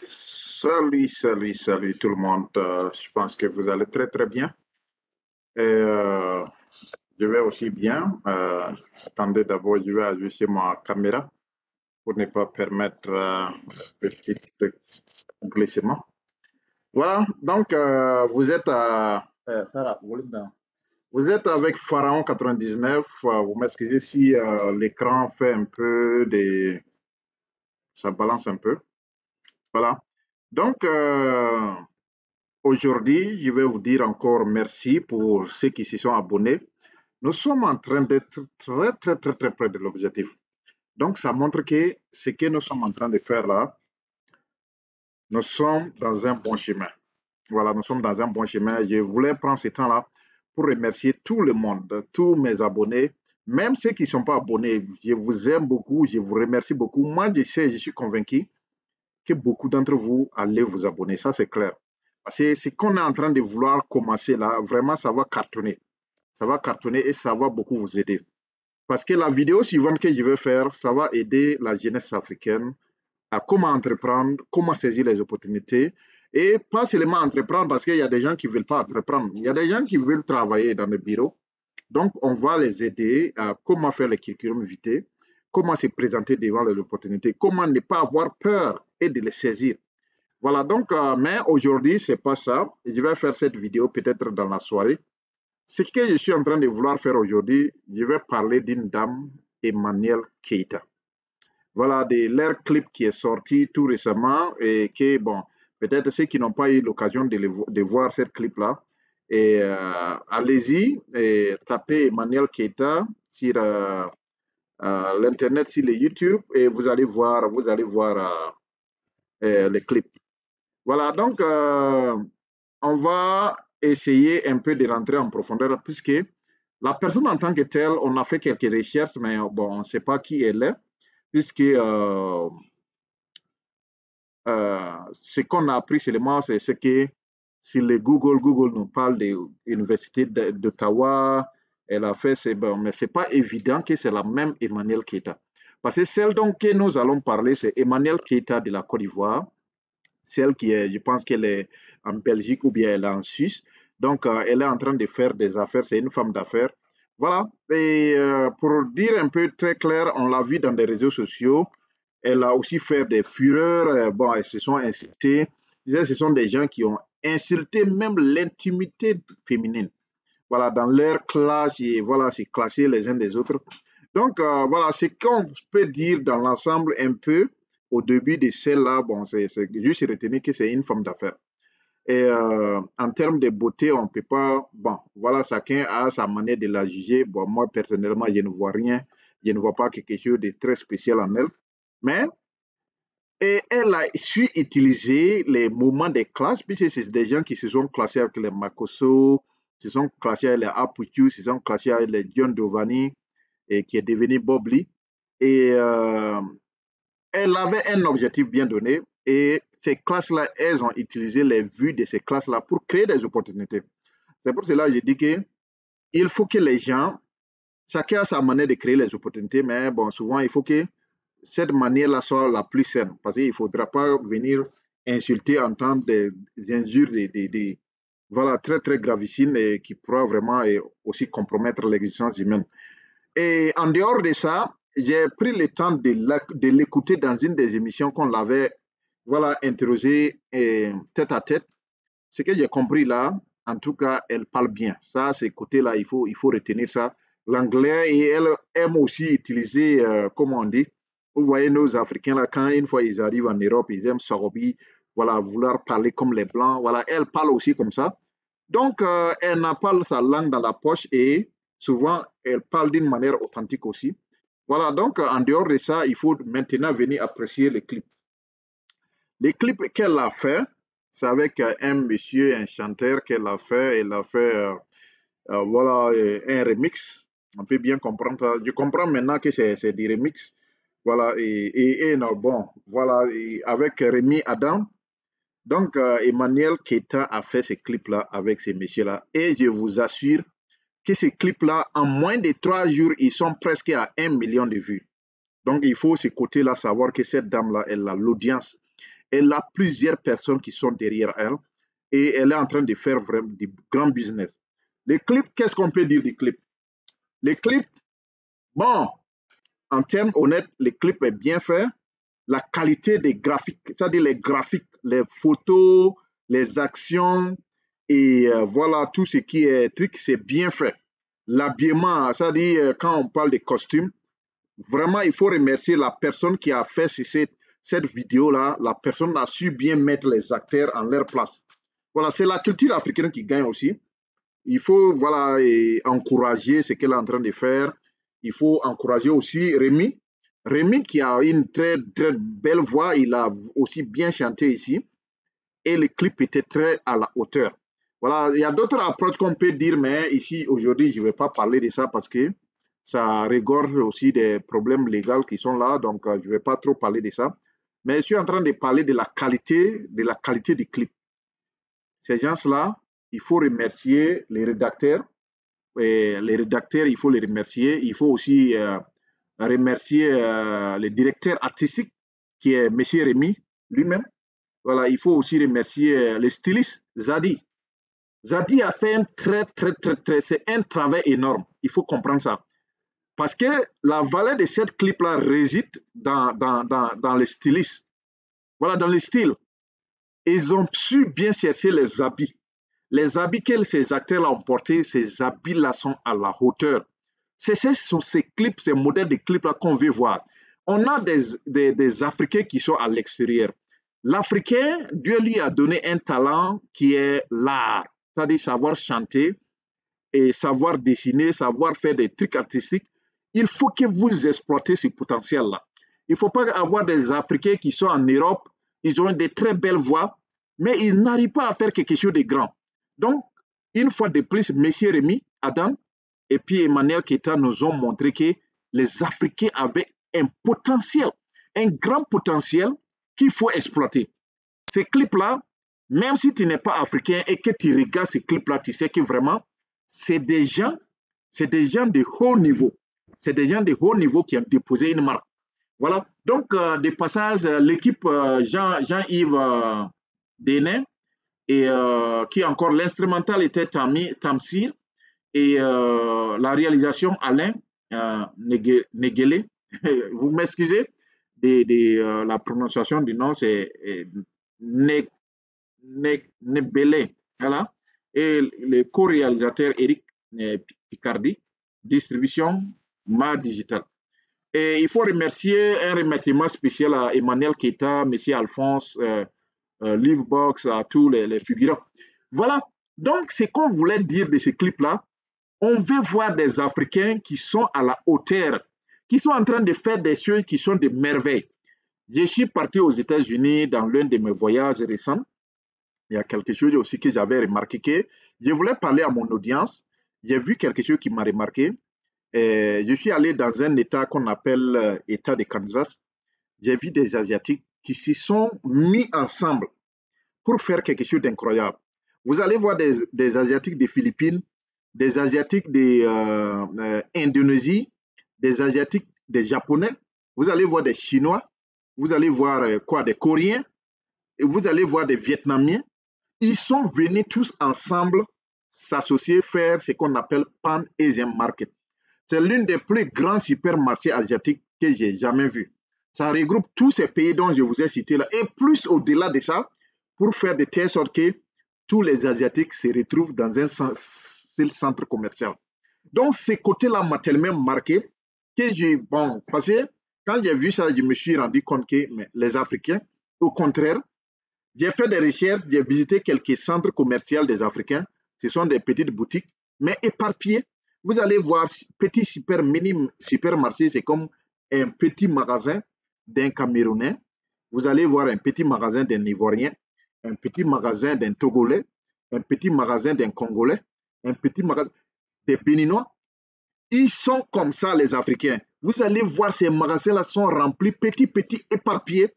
Salut tout le monde. Je pense que vous allez très très bien. Et je vais aussi bien. Attendez d'abord, je vais ajuster ma caméra pour ne pas permettre petit glissement. Voilà, donc Sarah, vous êtes avec Pharaon 99. Vous m'excusez si l'écran fait un peu des... Ça balance un peu. Voilà. Donc, aujourd'hui, je vais vous dire encore merci pour ceux qui se sont abonnés. Nous sommes en train d'être très près de l'objectif. Donc, ça montre que ce que nous sommes en train de faire là, nous sommes dans un bon chemin. Voilà, nous sommes dans un bon chemin. Je voulais prendre ce temps-là pour remercier tout le monde, tous mes abonnés, même ceux qui ne sont pas abonnés. Je vous aime beaucoup, je vous remercie beaucoup. Moi, je sais, je suis convaincu que beaucoup d'entre vous allez vous abonner. Ça, c'est clair. Parce que ce qu'on est en train de vouloir commencer là, vraiment, ça va cartonner. Ça va cartonner et ça va beaucoup vous aider. Parce que la vidéo suivante que je vais faire, ça va aider la jeunesse africaine à comment entreprendre, comment saisir les opportunités. Et pas seulement entreprendre parce qu'il y a des gens qui ne veulent pas entreprendre. Il y a des gens qui veulent travailler dans le bureau. Donc, on va les aider à comment faire le curriculum vitae, comment se présenter devant les opportunités, comment ne pas avoir peur et de les saisir. Voilà, donc, mais aujourd'hui, ce n'est pas ça. Je vais faire cette vidéo peut-être dans la soirée. Ce que je suis en train de vouloir faire aujourd'hui, je vais parler d'une dame, Emmanuel Keita. Voilà, de leur clip qui est sorti tout récemment et que, bon, peut-être ceux qui n'ont pas eu l'occasion de voir cette clip-là, et allez-y et tapez Emmanuel Keita sur l'internet, sur le YouTube, et vous allez voir les clips. Voilà, donc on va essayer un peu de rentrer en profondeur puisque la personne en tant que telle, on a fait quelques recherches, mais bon, on ne sait pas qui elle est, puisque ce qu'on a appris seulement, c'est ce que sur le Google nous parle de l'Université d'Ottawa, elle a fait, bon, mais ce n'est pas évident que c'est la même Emmanuel Keita. Parce que celle dont que nous allons parler, c'est Emmanuel Keita de la Côte d'Ivoire, celle qui est, je pense qu'elle est en Belgique ou bien elle est en Suisse. Donc, elle est en train de faire des affaires, c'est une femme d'affaires. Voilà, et pour dire un peu très clair, on l'a vu dans les réseaux sociaux, elle a aussi fait des fureurs, bon, elles se sont insultées. Ce sont des gens qui ont insulté même l'intimité féminine. Voilà, dans leur clash, et voilà, c'est classé les uns des autres. Donc, voilà, ce qu'on peut dire dans l'ensemble un peu, au début de celle-là, bon, c'est juste retenir que c'est une femme d'affaires. Et en termes de beauté, on ne peut pas, bon, voilà, chacun a sa manière de la juger. Bon, moi, personnellement, je ne vois rien, je ne vois pas quelque chose de très spécial en elle. Mais et elle a su utiliser les moments de classe, puisque c'est des gens qui se sont classés avec les Makosso, se sont classés avec les Aputu, se sont classés avec les John Giovanni, et qui est devenu Bob Lee. Et elle avait un objectif bien donné, et ces classes-là, elles ont utilisé les vues de ces classes-là pour créer des opportunités. C'est pour cela que je dis qu'il faut que les gens, chacun a sa manière de créer les opportunités, mais bon, souvent, il faut que cette manière-là soit la plus saine, parce qu'il ne faudra pas venir insulter, entendre des injures voilà, très gravissimes et qui pourra vraiment aussi compromettre l'existence humaine. Et en dehors de ça, j'ai pris le temps de l'écouter dans une des émissions qu'on l'avait voilà, interrogé tête à tête. Ce que j'ai compris là, en tout cas, elle parle bien. Ça, ces côtés-là, il faut retenir ça. L'anglais, et elle aime aussi utiliser, comment on dit, vous voyez nos Africains là, quand une fois ils arrivent en Europe, ils aiment s'enrober, voilà, vouloir parler comme les Blancs. Voilà, elle parle aussi comme ça. Donc, elle n'a pas sa langue dans la poche et souvent, elle parle d'une manière authentique aussi. Voilà, donc, en dehors de ça, il faut maintenant venir apprécier les clips. Les clips qu'elle a fait, c'est avec un monsieur, un chanteur qu'elle a fait. Elle a fait, voilà, un remix. On peut bien comprendre ça. Je comprends maintenant que c'est du remix. Voilà, et non, bon, voilà, et avec Rémi Adam. Donc, Emmanuel Keita a fait ces clips-là avec ces messieurs-là. Et je vous assure que ces clips-là, en moins de 3 jours, ils sont presque à 1 million de vues. Donc, il faut ce côté-là savoir que cette dame-là, elle a l'audience. Elle a plusieurs personnes qui sont derrière elle et elle est en train de faire vraiment du grand business. Les clips, qu'est-ce qu'on peut dire des clips? Les clips, bon, en termes honnêtes, les clips est bien fait. La qualité des graphiques, c'est-à-dire les graphiques, les photos, les actions et voilà, tout ce qui est truc, c'est bien fait. L'habillement, c'est-à-dire quand on parle des costumes, vraiment, il faut remercier la personne qui a fait cette vidéo-là. La personne a su bien mettre les acteurs en leur place. Voilà, c'est la culture africaine qui gagne aussi. Il faut voilà, encourager ce qu'elle est en train de faire. Il faut encourager aussi Rémi. Rémi qui a une très, très belle voix, il a aussi bien chanté ici. Et le clip était très à la hauteur. Voilà, il y a d'autres approches qu'on peut dire, mais ici, aujourd'hui, je ne vais pas parler de ça parce que ça regorge aussi des problèmes légaux qui sont là, donc je ne vais pas trop parler de ça. Mais je suis en train de parler de la qualité du clip. Ces gens-là, il faut remercier les rédacteurs. Et les rédacteurs, il faut les remercier. Il faut aussi remercier le directeur artistique qui est M. Rémi lui-même. Voilà, il faut aussi remercier le styliste Zadi. Zadi a fait c'est un travail énorme. Il faut comprendre ça. Parce que la valeur de cette clip-là réside dans les stylistes. Voilà, dans le style. Ils ont su bien chercher les habits. Les habits que ces acteurs-là ont portés, ces habits-là sont à la hauteur. C'est ces clips, ces modèles de clips-là qu'on veut voir. On a des Africains qui sont à l'extérieur. L'Africain, Dieu lui a donné un talent qui est l'art, c'est-à-dire savoir chanter et savoir dessiner, savoir faire des trucs artistiques. Il faut que vous exploitez ce potentiel-là. Il ne faut pas avoir des Africains qui sont en Europe, ils ont des très belles voix, mais ils n'arrivent pas à faire quelque chose de grand. Donc, une fois de plus, M. Rémi, Adam et puis Emmanuel Keita nous ont montré que les Africains avaient un potentiel, un grand potentiel qu'il faut exploiter. Ces clips-là, même si tu n'es pas africain et que tu regardes ces clips-là, tu sais que vraiment, c'est des gens de haut niveau. C'est des gens de haut niveau qui ont déposé une marque. Voilà. Donc, de passage, l'équipe Jean-Yves Denet, et qui encore l'instrumental était Tamsir et la réalisation Alain Neguele. Vous m'excusez de la prononciation du nom, c'est Nebele. Voilà. Et le co-réalisateur Eric Picardi, distribution Ma Digital. Et il faut remercier un remerciement spécial à Emmanuel Keita, M. Alphonse, Livebox, à tous les figurants. Voilà. Donc, ce qu'on voulait dire de ces clips-là, on veut voir des Africains qui sont à la hauteur, qui sont en train de faire des choses qui sont des merveilles. Je suis parti aux États-Unis dans l'un de mes voyages récents. Il y a quelque chose aussi que j'avais remarqué que je voulais parler à mon audience. J'ai vu quelque chose qui m'a remarqué. Je suis allé dans un État qu'on appelle État de Kansas. J'ai vu des Asiatiques qui se sont mis ensemble pour faire quelque chose d'incroyable. Vous allez voir des Asiatiques des Philippines, des Asiatiques d'Indonésie, des Asiatiques des Japonais, vous allez voir des Chinois, vous allez voir des Coréens, et vous allez voir des Vietnamiens. Ils sont venus tous ensemble s'associer, faire ce qu'on appelle Pan-Asian Market. C'est l'un des plus grands supermarchés asiatiques que j'ai jamais vu. Ça regroupe tous ces pays dont je vous ai cités là, et plus au-delà de ça, pour faire de telle sorte que tous les Asiatiques se retrouvent dans un seul centre commercial. Donc, ce côté-là m'a tellement marqué que parce que quand j'ai vu ça, je me suis rendu compte que les Africains, au contraire, j'ai fait des recherches, j'ai visité quelques centres commerciaux des Africains. Ce sont des petites boutiques, mais éparpillées. Vous allez voir, petit supermarché, c'est comme un petit magasin d'un Camerounais. Vous allez voir un petit magasin d'un Ivoirien, un petit magasin d'un Togolais, un petit magasin d'un Congolais, un petit magasin des Béninois. Ils sont comme ça, les Africains. Vous allez voir, ces magasins-là sont remplis, petits, éparpillés.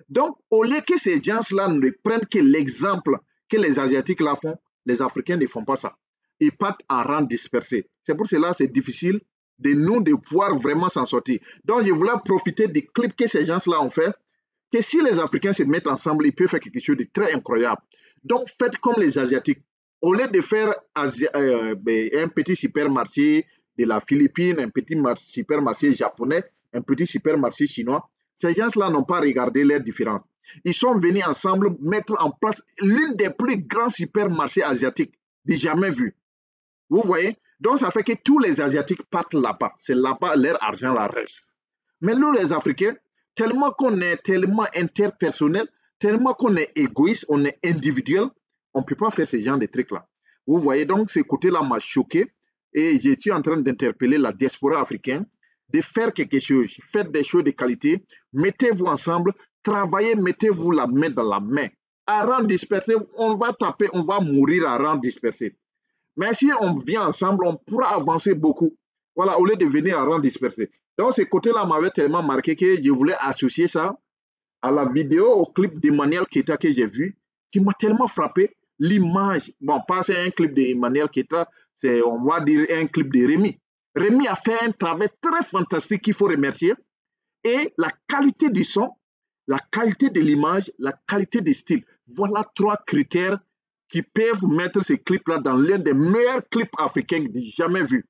Donc, au lieu que ces gens-là ne prennent que l'exemple que les Asiatiques là font, les Africains ne font pas ça. Ils partent en rang dispersé. C'est pour cela que c'est difficile de pouvoir vraiment s'en sortir. Donc, je voulais profiter du clip que ces gens-là ont fait. que si les Africains se mettent ensemble, ils peuvent faire quelque chose de très incroyable. Donc, faites comme les Asiatiques. Au lieu de faire un petit supermarché de la Philippine, un petit supermarché japonais, un petit supermarché chinois, ces gens-là n'ont pas regardé leurs différences. Ils sont venus ensemble mettre en place l'une des plus grands supermarchés asiatiques jamais vus. Vous voyez? Donc, ça fait que tous les Asiatiques partent là-bas. C'est là-bas leur argent la reste. Mais nous, les Africains, tellement qu'on est tellement interpersonnel, tellement qu'on est égoïste, on est individuel, on ne peut pas faire ce genre de trucs-là. Vous voyez, donc, ce côté-là m'a choqué et je suis en train d'interpeller la diaspora africaine de faire quelque chose. Faites des choses de qualité, mettez-vous ensemble, travaillez, mettez-vous la main dans la main. À rang dispersé, on va taper, on va mourir à rang dispersé. Mais si on vient ensemble, on pourra avancer beaucoup. Voilà, au lieu de venir à rang dispersé. Donc, ce côté-là m'avait tellement marqué que je voulais associer ça à la vidéo, au clip d'Emmanuel Keita que j'ai vu, qui m'a tellement frappé. L'image, bon, pas c'est un clip d'Emmanuel Keita, c'est, on va dire, un clip de Rémi. Rémi a fait un travail très fantastique qu'il faut remercier. Et la qualité du son, la qualité de l'image, la qualité du style. Voilà 3 critères qui peuvent mettre ces clips-là dans l'un des meilleurs clips africains jamais vus.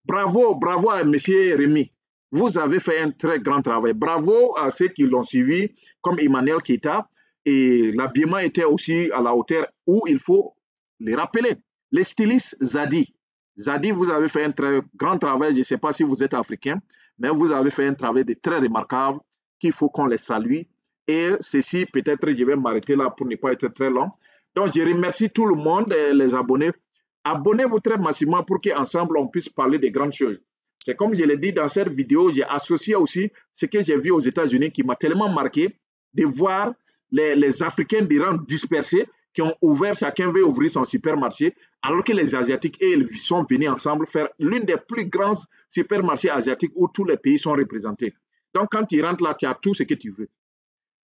Bravo, bravo à M. Rémi. Vous avez fait un très grand travail. Bravo à ceux qui l'ont suivi, comme Emmanuel Keita. Et l'habillement était aussi à la hauteur où il faut les rappeler. Les stylistes Zadi. Zadi, vous avez fait un très grand travail. Je ne sais pas si vous êtes africain, mais vous avez fait un travail de très remarquable qu'il faut qu'on les salue. Et ceci, peut-être, je vais m'arrêter là pour ne pas être très long. Donc, je remercie tout le monde, les abonnés. Abonnez-vous très massivement pour qu'ensemble, on puisse parler de grandes choses. C'est comme je l'ai dit dans cette vidéo, j'ai associé aussi ce que j'ai vu aux États-Unis qui m'a tellement marqué de voir les Africains d'Iran dispersés qui ont ouvert, chacun veut ouvrir son supermarché, alors que les Asiatiques, ils sont venus ensemble faire l'une des plus grands supermarchés asiatiques où tous les pays sont représentés. Donc, quand tu rentres là, tu as tout ce que tu veux.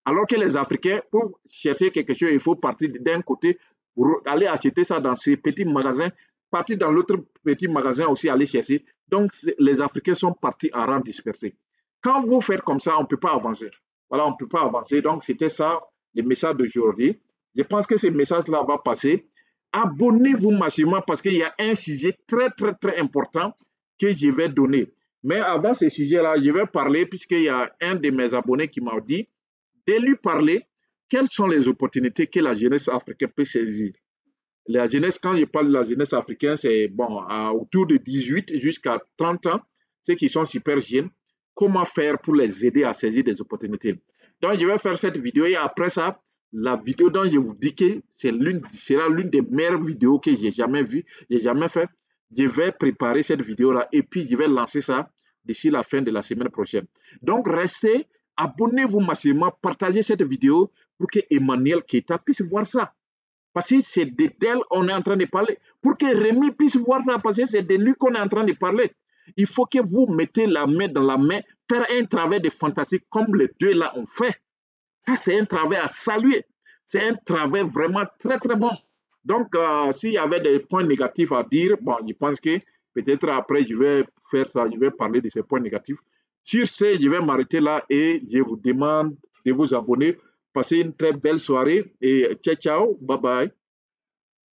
Alors que les Africains, pour chercher quelque chose, il faut partir d'un côté, pour aller acheter ça dans ces petits magasins, partir dans l'autre petit magasin aussi, aller chercher. Donc, les Africains sont partis en rang dispersé. Quand vous faites comme ça, on ne peut pas avancer. Voilà, on ne peut pas avancer. Donc, c'était ça, le message d'aujourd'hui. Je pense que ce message-là va passer. Abonnez-vous massivement parce qu'il y a un sujet très, très, très important que je vais donner. Mais avant ce sujet-là, je vais parler, puisqu'il y a un de mes abonnés qui m'a dit de lui parler quelles sont les opportunités que la jeunesse africaine peut saisir. La jeunesse, quand je parle de la jeunesse africaine, c'est bon, autour de 18 jusqu'à 30 ans, ceux qui sont super jeunes, comment faire pour les aider à saisir des opportunités. Donc, je vais faire cette vidéo et après ça, la vidéo dont je vous dis que sera l'une des meilleures vidéos que j'ai jamais vues, j'ai jamais fait. Je vais préparer cette vidéo-là et puis je vais lancer ça d'ici la fin de la semaine prochaine. Donc, restez, abonnez-vous massivement, partagez cette vidéo pour que Emmanuel Keita puisse voir ça. Parce que c'est d'elle qu'on est en train de parler. Pour que Rémi puisse voir ça, parce que c'est de lui qu'on est en train de parler. Il faut que vous mettez la main dans la main, faire un travail de fantastique comme les deux là ont fait. Ça, c'est un travail à saluer. C'est un travail vraiment très, très bon. Donc, s'il y avait des points négatifs à dire, bon, je pense que peut-être après, je vais faire ça, je vais parler de ces points négatifs. Sur ce, je vais m'arrêter là et je vous demande de vous abonner. Passez une très belle soirée et ciao, ciao, bye bye.